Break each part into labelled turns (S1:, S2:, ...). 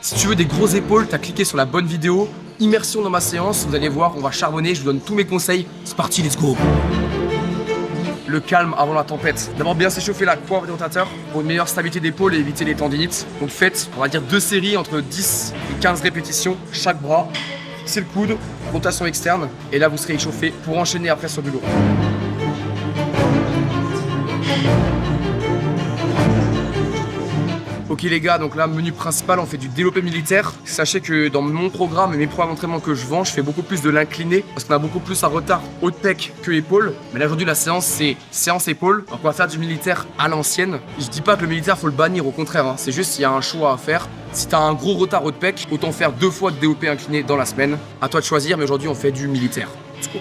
S1: Si tu veux des grosses épaules, t'as cliqué sur la bonne vidéo. Immersion dans ma séance, vous allez voir, on va charbonner, je vous donne tous mes conseils. C'est parti, let's go. Le calme avant la tempête. D'abord bien s'échauffer la coiffe des rotateurs pour une meilleure stabilité d'épaule et éviter les tendinites. Donc faites, on va dire 2 séries entre 10 et 15 répétitions chaque bras. Fixez le coude, rotation externe et là vous serez échauffé pour enchaîner après sur du lourd. Ok les gars, donc là menu principal, on fait du développé militaire. Sachez que dans mon programme et mes programmes d'entraînement que je vends, je fais beaucoup plus de l'incliné parce qu'on a beaucoup plus un retard haut de pec que épaule. Mais là aujourd'hui la séance c'est séance épaule, donc on va faire du militaire à l'ancienne. Je dis pas que le militaire faut le bannir, au contraire, hein. C'est juste s'il y a un choix à faire. Si t'as un gros retard haut de pec, autant faire 2 fois de développé incliné dans la semaine. À toi de choisir, mais aujourd'hui on fait du militaire. Let's go.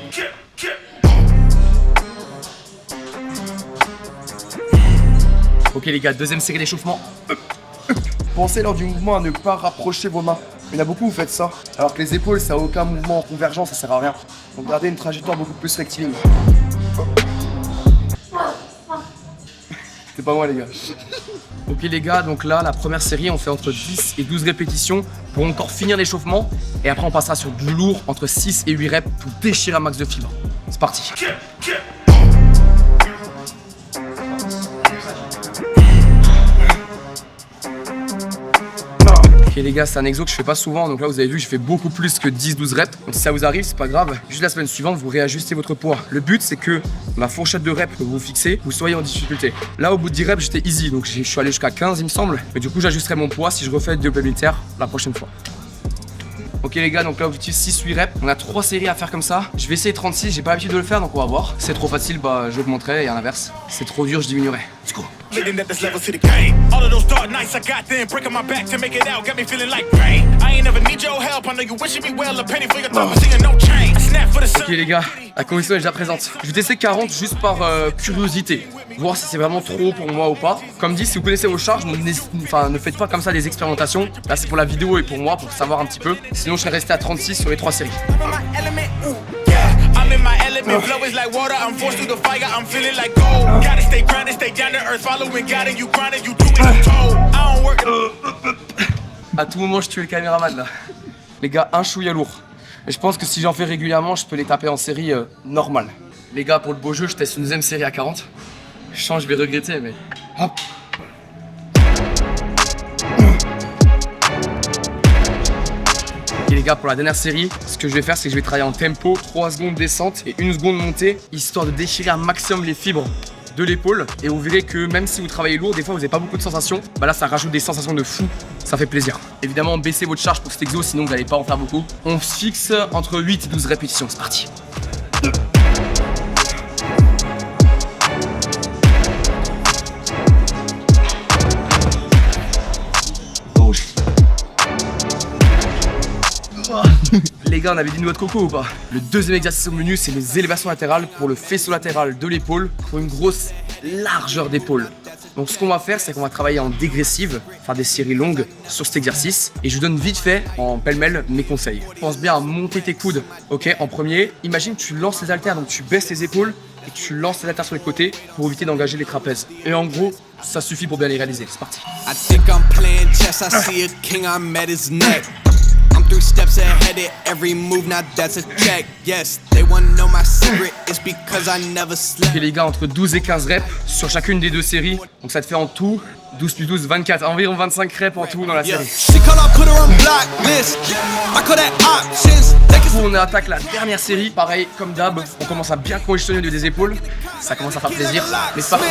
S1: Ok les gars, deuxième série d'échauffement. Pensez lors du mouvement à ne pas rapprocher vos mains. Il y en a beaucoup, vous faites ça. Alors que les épaules, ça n'a aucun mouvement en convergence, ça sert à rien. Donc gardez une trajectoire beaucoup plus rectiligne. C'est pas moi les gars. Ok les gars, donc là, la première série, on fait entre 10 et 12 répétitions pour encore finir l'échauffement. Et après, on passera sur du lourd, entre 6 et 8 reps pour déchirer un max de fibres. C'est parti. Ok les gars, c'est un exo que je fais pas souvent, donc là vous avez vu que je fais beaucoup plus que 10-12 reps. Donc si ça vous arrive, c'est pas grave. Juste la semaine suivante, vous réajustez votre poids. Le but c'est que la fourchette de reps que vous fixez, vous soyez en difficulté. Là au bout de 10 reps, j'étais easy, donc je suis allé jusqu'à 15 il me semble. Mais du coup j'ajusterai mon poids si je refais le développé militaire la prochaine fois. Ok les gars, donc là objectif 6-8 reps. On a 3 séries à faire comme ça. Je vais essayer 36, j'ai pas l'habitude de le faire, donc on va voir. C'est trop facile, bah j'augmenterai, et à l'inverse. C'est trop dur, je diminuerai. Let's go. Ok les gars, la condition est déjà présente. Je vais tester 40 juste par curiosité. Voir si c'est vraiment trop pour moi ou pas. Comme dit, si vous connaissez vos charges, ne faites pas comme ça des expérimentations. Là c'est pour la vidéo et pour moi, pour savoir un petit peu. Sinon je serais resté à 36 sur les 3 séries. À tout moment je tue le caméraman là. Les gars, un chouïa lourd. Et je pense que si j'en fais régulièrement, je peux les taper en série normale. Les gars, pour le beau jeu, je teste une deuxième série à 40. Je sens que je vais regretter, mais... Hop. Et les gars, pour la dernière série, ce que je vais faire, c'est que je vais travailler en tempo, 3 secondes descente et 1 seconde montée, histoire de déchirer un maximum les fibres de l'épaule. Et vous verrez que même si vous travaillez lourd, des fois vous n'avez pas beaucoup de sensations. Bah là, ça rajoute des sensations de fou. Ça fait plaisir. Évidemment, baissez votre charge pour cet exo, sinon vous n'allez pas en faire beaucoup. On se fixe entre 8 et 12 répétitions. C'est parti. Les gars, on avait dit noix de coco ou pas? Le deuxième exercice au menu, c'est les élévations latérales pour le faisceau latéral de l'épaule, pour une grosse largeur d'épaule. Donc ce qu'on va faire, c'est qu'on va travailler en dégressive, faire des séries longues sur cet exercice. Et je vous donne vite fait, en pêle-mêle, mes conseils. Pense bien à monter tes coudes. Ok, en premier, imagine que tu lances les haltères, donc tu baisses tes épaules et tu lances les haltères sur les côtés pour éviter d'engager les trapèzes. Et en gros, ça suffit pour bien les réaliser. C'est parti. Steps ahead at every move, now that's a check. Yes, they wanna know my secret, it's because I never slept. Ok les gars, entre 12 et 15 reps sur chacune des 2 séries. Donc ça te fait en tout 12 plus 12, 24, environ 25 reps en tout dans la série. On attaque la dernière série, pareil comme d'hab, on commence à bien congestionner au lieu des épaules, ça commence à faire plaisir, mais c'est parti.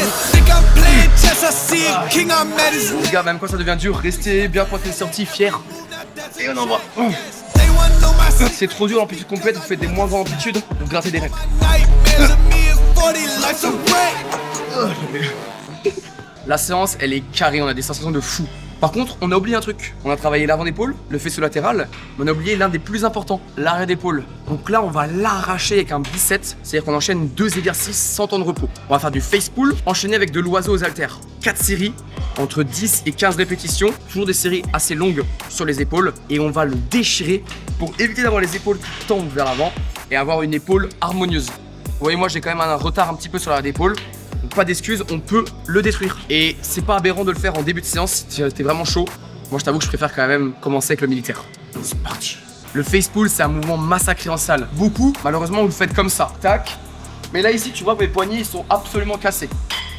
S1: Les gars, même quand ça devient dur, restez bien pointés de sortie, fiers. Et on envoie. C'est trop dur l'amplitude complète, vous faites des moins grandes amplitudes, vous grattez des reps. La séance, elle est carrée, on a des sensations de fou. Par contre, on a oublié un truc. On a travaillé l'avant d'épaule, le faisceau latéral, mais on a oublié l'un des plus importants, l'arrière d'épaule. Donc là, on va l'arracher avec un biceps, c'est-à-dire qu'on enchaîne 2 exercices sans temps de repos. On va faire du face pull, enchaîné avec de l'oiseau aux haltères. 4 séries, entre 10 et 15 répétitions, toujours des séries assez longues sur les épaules, et on va le déchirer pour éviter d'avoir les épaules qui tendent vers l'avant et avoir une épaule harmonieuse. Vous voyez, moi, j'ai quand même un retard un petit peu sur l'arrière d'épaule. Donc pas d'excuses, on peut le détruire. Et c'est pas aberrant de le faire en début de séance si t'es vraiment chaud. Moi, je t'avoue que je préfère quand même commencer avec le militaire. C'est parti. Le face pull, c'est un mouvement massacré en salle. Beaucoup, malheureusement, vous le faites comme ça. Tac. Mais là, ici, tu vois que mes poignets, ils sont absolument cassés.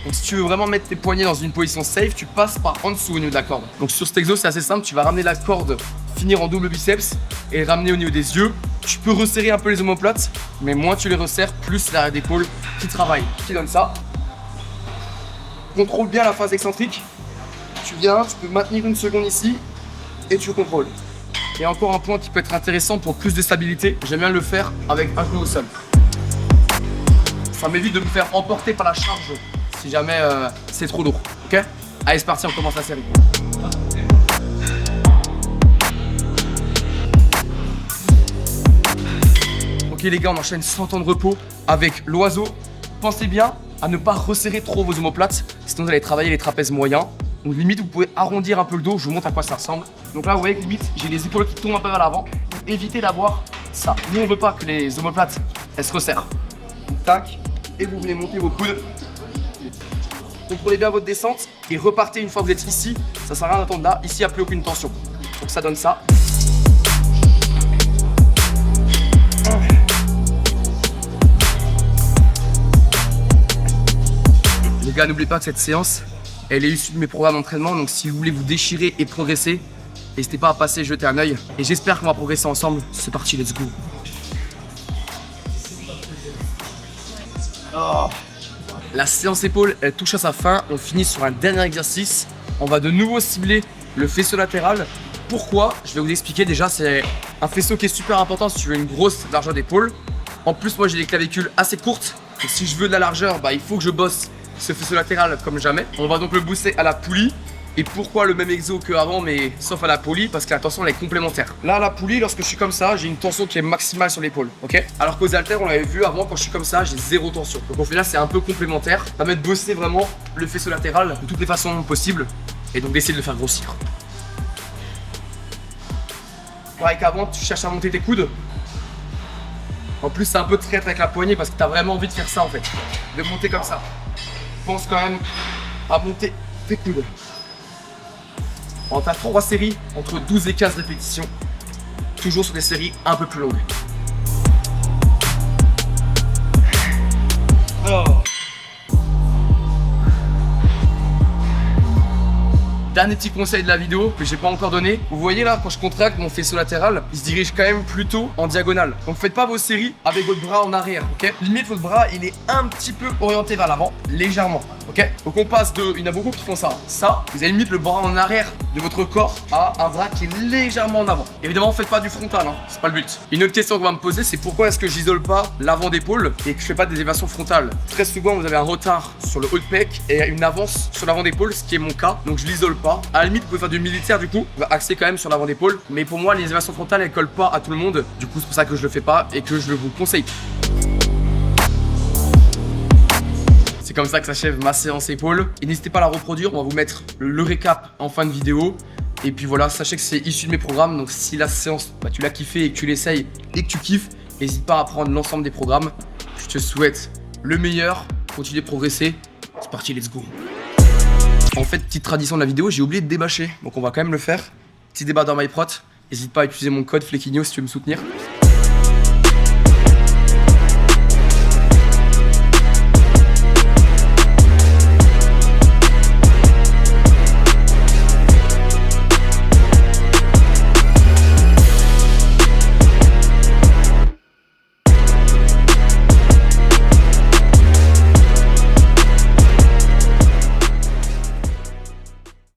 S1: Donc, si tu veux vraiment mettre tes poignets dans une position safe, tu passes par en dessous au niveau de la corde. Donc, sur cet exo, c'est assez simple. Tu vas ramener la corde, finir en double biceps et ramener au niveau des yeux. Tu peux resserrer un peu les omoplates, mais moins tu les resserres, plus l'arrière d'épaule qui travaille. Qui donne ça. Contrôle bien la phase excentrique. Tu viens, tu peux maintenir une seconde ici et tu contrôles. Et encore un point qui peut être intéressant pour plus de stabilité, j'aime bien le faire avec un genou au sol. Ça m'évite de me faire emporter par la charge si jamais c'est trop lourd. Ok? Allez, c'est parti, on commence la série. Ok les gars, on enchaîne 100 temps de repos avec l'oiseau. Pensez bien à ne pas resserrer trop vos omoplates, sinon vous allez travailler les trapèzes moyens. Donc limite, vous pouvez arrondir un peu le dos, je vous montre à quoi ça ressemble. Donc là, vous voyez que limite, j'ai les épaules qui tombent un peu vers l'avant. Évitez d'avoir ça. Nous, on veut pas que les omoplates, elles se resserrent. Donc, tac, et vous venez monter vos coudes. Contrôlez bien votre descente et repartez une fois que vous êtes ici. Ça sert à rien d'attendre là. Ici, il n'y a plus aucune tension. Donc ça donne ça. Les gars, n'oubliez pas que cette séance, elle est issue de mes programmes d'entraînement, donc si vous voulez vous déchirer et progresser, n'hésitez pas à passer jeter un œil. Et j'espère qu'on va progresser ensemble. C'est parti, let's go. Oh. La séance épaule, elle touche à sa fin. On finit sur un dernier exercice. On va de nouveau cibler le faisceau latéral. Pourquoi? Je vais vous expliquer. Déjà, c'est un faisceau qui est super important si tu veux une grosse largeur d'épaule. En plus, moi, j'ai des clavicules assez courtes. Et si je veux de la largeur, il faut que je bosse ce faisceau latéral comme jamais. On va donc le booster à la poulie. Et pourquoi le même exo qu'avant, mais sauf à la poulie? Parce que la tension elle est complémentaire. Là, à la poulie, lorsque je suis comme ça, j'ai une tension qui est maximale sur l'épaule. Ok? Alors qu'aux haltères, on l'avait vu avant, quand je suis comme ça, j'ai zéro tension. Donc au final, c'est un peu complémentaire. Ça permet de bosser vraiment le faisceau latéral de toutes les façons possibles. Et donc d'essayer de le faire grossir. Pareil qu'avant, tu cherches à monter tes coudes. En plus, c'est un peu traître avec la poignée parce que tu as vraiment envie de faire ça en fait. De monter comme ça. Pense quand même à monter tes coudes. On va faire 3 séries entre 12 et 15 répétitions. Toujours sur des séries un peu plus longues. Oh. Dernier petit conseil de la vidéo que j'ai pas encore donné. Vous voyez là, quand je contracte mon faisceau latéral, il se dirige quand même plutôt en diagonale. Donc faites pas vos séries avec votre bras en arrière, ok? Limite votre bras, il est un petit peu orienté vers l'avant, légèrement, ok? Donc on passe de, il y en a beaucoup qui font ça. Ça, vous avez limite le bras en arrière de votre corps à un bras qui est légèrement en avant. Évidemment, faites pas du frontal, hein, c'est pas le but. Une autre question qu'on va me poser, c'est pourquoi est-ce que j'isole pas l'avant d'épaule et que je fais pas des élévations frontales? Très souvent, vous avez un retard sur le haut de pec et une avance sur l'avant d'épaule, ce qui est mon cas. Donc je l'isole pas. À la limite, vous pouvez faire du militaire du coup, va axer quand même sur l'avant d'épaule. Mais pour moi, les élévations frontales, elles collent pas à tout le monde. Du coup, c'est pour ça que je le fais pas et que je le vous conseille. C'est comme ça que s'achève ma séance épaule. Et n'hésitez pas à la reproduire, on va vous mettre le récap en fin de vidéo. Et puis voilà, sachez que c'est issu de mes programmes. Donc si la séance, tu l'as kiffé et que tu l'essayes et que tu kiffes, n'hésite pas à prendre l'ensemble des programmes. Je te souhaite le meilleur, continue de progresser. C'est parti, let's go. En fait, petite tradition de la vidéo, j'ai oublié de débâcher. Donc on va quand même le faire. Petit débat dans MyProt. N'hésite pas à utiliser mon code Flequinho si tu veux me soutenir.